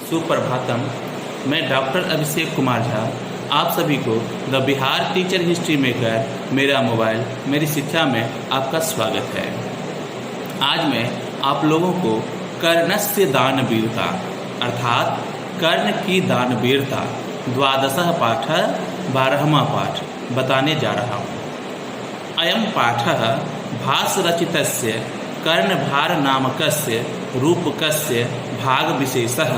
सुप्रभातम। मैं डॉक्टर अभिषेक कुमार झा आप सभी को the Bihar teacher history maker मेरा मोबाइल मेरी शिक्षा में आपका स्वागत है। आज मैं आप लोगों को कर्णस्य दानवीरता अर्थात कर्ण की दानवीरता द्वादशः पाठ 12वां पाठ बताने जा रहा हूँ। अयं पाठः भासरचितस्य कर्णभार नामकस्य रूपकस्य भागविशेषः।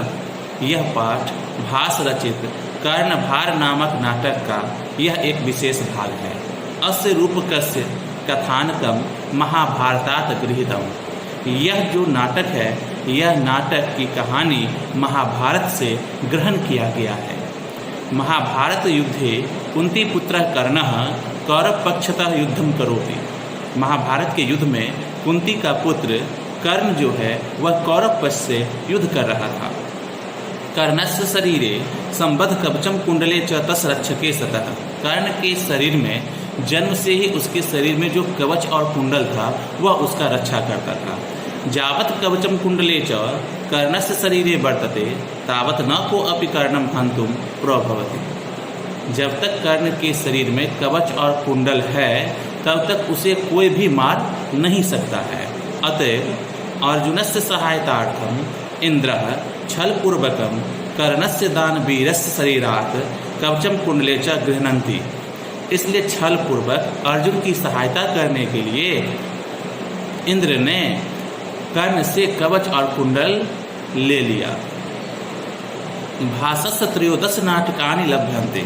यह पाठ भास रचित कर्णभार नामक नाटक का यह एक विशेष भाग है। अस्य रूपकस्य कथानकम महाभारतात गृहीतम। यह जो नाटक है यह नाटक की कहानी महाभारत से ग्रहण किया गया है। महाभारत युद्धे कुंती पुत्र कर्णः कौरव पक्षतः युद्धम करोति। महाभारत के युद्ध में कुंती का पुत्र कर्ण जो है वह कौरव पक्ष से युद्ध कर रहा था। कर्णस्य शरीरे संबद्ध कवचम कुंडले च तस् रक्षके सतः। कर्ण के शरीर में जन्म से ही उसके शरीर में जो कवच और कुंडल था वह उसका रक्षा करता था। जावत कवचम कुंडले च कर्णस्य शरीरे वर्तते तावत न को अपि कर्णम हन्तुम प्रभवति। जब तक कर्ण के शरीर में कवच और कुंडल है तब तक उसे कोई भी मार नहीं सकता है। अतएव अर्जुनस्य सहायतार्थम इंद्रः छलपूर्वकम कर्णस्य दानवीरस्य शरीरात् कवचम कुंडले च गृह्णन्ति। इसलिए छल पूर्वक अर्जुन की सहायता करने के लिए इंद्र ने कर्ण से कवच और कुंडल ले लिया। भासस्य त्रयोदश नाटकानि लभ्यन्ते।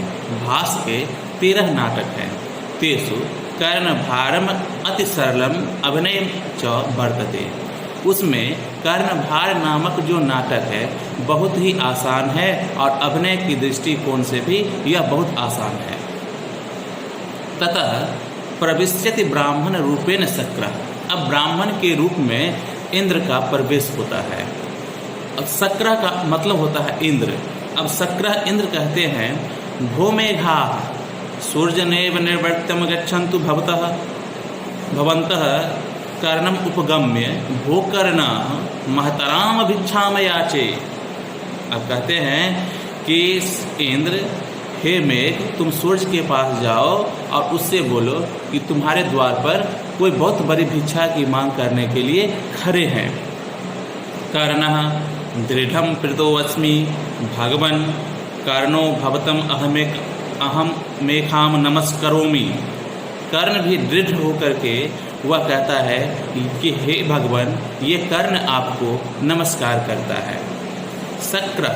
भास के 13 नाटक हैं। तेषु कर्णभारम अति सरलम अभिनय च वर्तते। उसमें कर्णभार नामक जो नाटक है बहुत ही आसान है और अभिनय की दृष्टिकोण से भी यह बहुत आसान है। ततः प्रविश्यति ब्राह्मण रूपेण शक्र। अब ब्राह्मण के रूप में इंद्र का प्रवेश होता है। अब शक्र का मतलब होता है इंद्र। अब शक्र इंद्र कहते हैं भूमेघा सूर्यनेव निर्वर्त्यम गच्छन्तु भवन्तः कर्णम उपगम्य भूकर्ण महतराम भिक्षाम याचे। अब कहते हैं कि इंद्र हे मेघ तुम सूर्य के पास जाओ और उससे बोलो कि तुम्हारे द्वार पर कोई बहुत बड़ी भिक्षा की मांग करने के लिए खड़े हैं। कर्णः दृढ़ं प्रीतोऽस्मि भगवन् कर्णो भवतम अहम मेघाम नमस्करोमि। कर्ण भी दृढ़ होकर के वह कहता है कि हे भगवान ये कर्ण आपको नमस्कार करता है। शक्र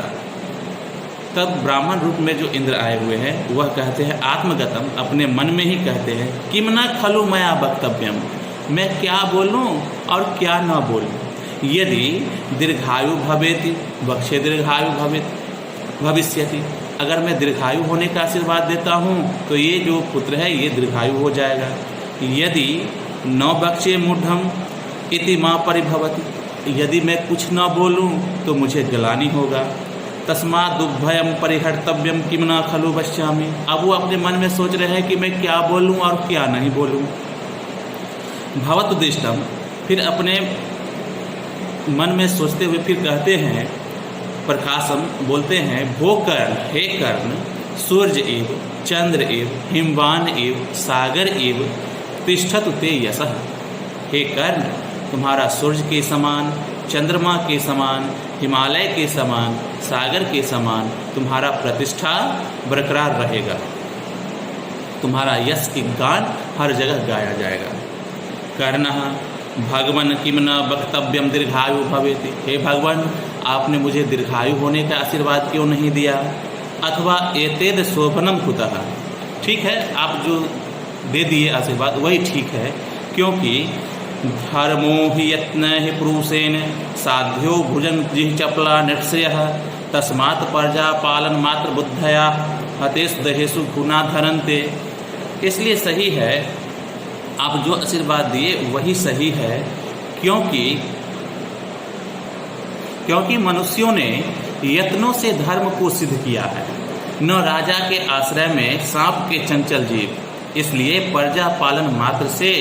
तब ब्राह्मण रूप में जो इंद्र आए हुए हैं वह कहते हैं आत्मगतम अपने मन में ही कहते हैं किम न खलु मया वक्तव्यम। मैं क्या बोलूं और क्या न बोलूं। यदि दीर्घायु भवेति वक्षे दीर्घायु भविष्यति। अगर मैं दीर्घायु होने का आशीर्वाद देता हूँ तो ये जो पुत्र है ये दीर्घायु हो जाएगा। यदि न बक्षे मूढ़म इति माँ परिभवति। यदि मैं कुछ न बोलूँ तो मुझे ग्लानि होगा। तस्मात् दुर्भयम परिहर्तव्यम किम न खलु पश्यामि। अब वो अपने मन में सोच रहे हैं कि मैं क्या बोलूँ और क्या नहीं बोलूँ। भवतुदिष्टम फिर अपने मन में सोचते हुए फिर कहते हैं प्रकाशम बोलते हैं भो कर्ण हे कर्ण सूर्य एव चंद्र एव हिमवान एव सागर एव तिष्ठतु ते यशः। हे कर्ण तुम्हारा सूर्य के समान चंद्रमा के समान हिमालय के समान सागर के समान तुम्हारा प्रतिष्ठा बरकरार रहेगा। तुम्हारा यश की गान हर जगह गाया जाएगा। कर्णः भगवान किम न वक्तव्यम दीर्घायु भवेति। हे भगवान आपने मुझे दीर्घायु होने का आशीर्वाद क्यों नहीं दिया। अथवा एतेद शोभनम कुतः। ठीक है आप जो दे दिए आशीर्वाद वही ठीक है क्योंकि धर्मो हि यत्न हि पुरुषेण साध्यो भुजन जिह चपला नृषयः तस्मात् प्रजा पालन मात्र बुद्धया हतेश दहेशु गुना धरन्ते। इसलिए सही है आप जो आशीर्वाद दिए वही सही है क्योंकि मनुष्यों ने यत्नों से धर्म को सिद्ध किया है न राजा के आश्रय में सांप के चंचल जीव। इसलिए प्रजा पालन मात्र से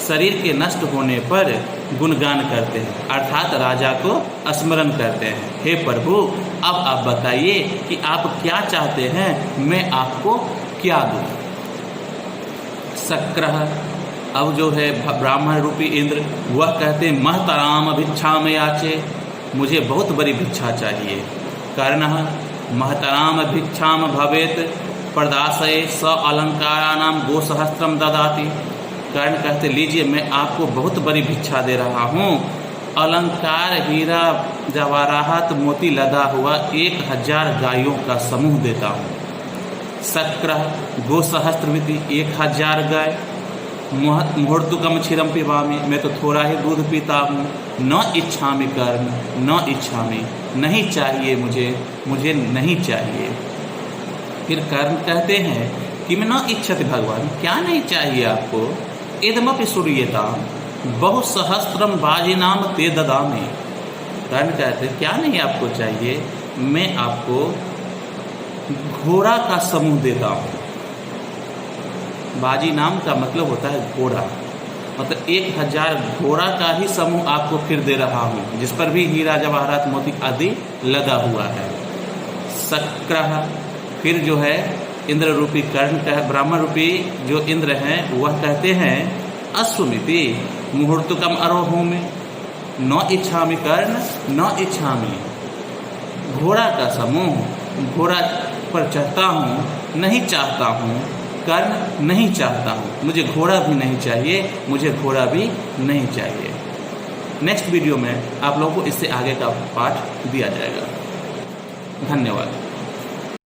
शरीर के नष्ट होने पर गुणगान करते हैं, अर्थात राजा को स्मरण करते हैं। हे प्रभु, अब आप बताइए कि आप क्या चाहते हैं, मैं आपको क्या दूं। शक्रः, अब जो है ब्राह्मण रूपी इंद्र, वह कहते हैं महतराम भिक्षाम याचे, मुझे बहुत बड़ी भिक्षा चाहिए। कर्णः महतराम भिक्षाम भवेत प्रदाशय स अलंकाराणाम गोसहस्त्रम ददाति। कर्ण कहते लीजिए, मैं आपको बहुत बड़ी भिक्षा दे रहा हूँ, अलंकार हीरा जवाहरात मोती लदा हुआ 1000 गायों का समूह देता हूँ। शक्रः गोसहस्त्रमिति 1000 गाय। मुहूर्तुकम क्षीरम पिबामि, मैं तो थोड़ा ही दूध पीता हूँ। न इच्छामि कर्ण, न इच्छामि, नहीं चाहिए मुझे नहीं चाहिए। फिर कर्ण कहते हैं कि मैं न इच्छति भगवान, क्या नहीं चाहिए आपको। इदमपि सूर्यता बहुसहस्त्रम बाजिनाम ते ददामि। कर्ण कहते क्या नहीं आपको चाहिए, मैं आपको घोड़ा का समूह देता हूँ। बाजी नाम का मतलब होता है घोड़ा, मतलब 1000 घोड़ा का ही समूह आपको फिर दे रहा हूँ, जिस पर भी हीरा जवाहरात मोती आदि लगा हुआ है। शक्रः, फिर जो है इंद्र रूपी कर्ण का ब्राह्मण रूपी जो इंद्र हैं वह कहते हैं अश्वमिति मुहूर्तुकम आरोहोमि न इच्छामि कर्ण न इच्छामि। घोड़ा का समूह, घोड़ा पर चढ़ता हूँ, नहीं चाहता हूँ। कर्ण, नहीं चाहता हूँ, मुझे घोड़ा भी नहीं चाहिए, मुझे घोड़ा भी नहीं चाहिए। नेक्स्ट वीडियो में आप लोगों को इससे आगे का पाठ दिया जाएगा। धन्यवाद।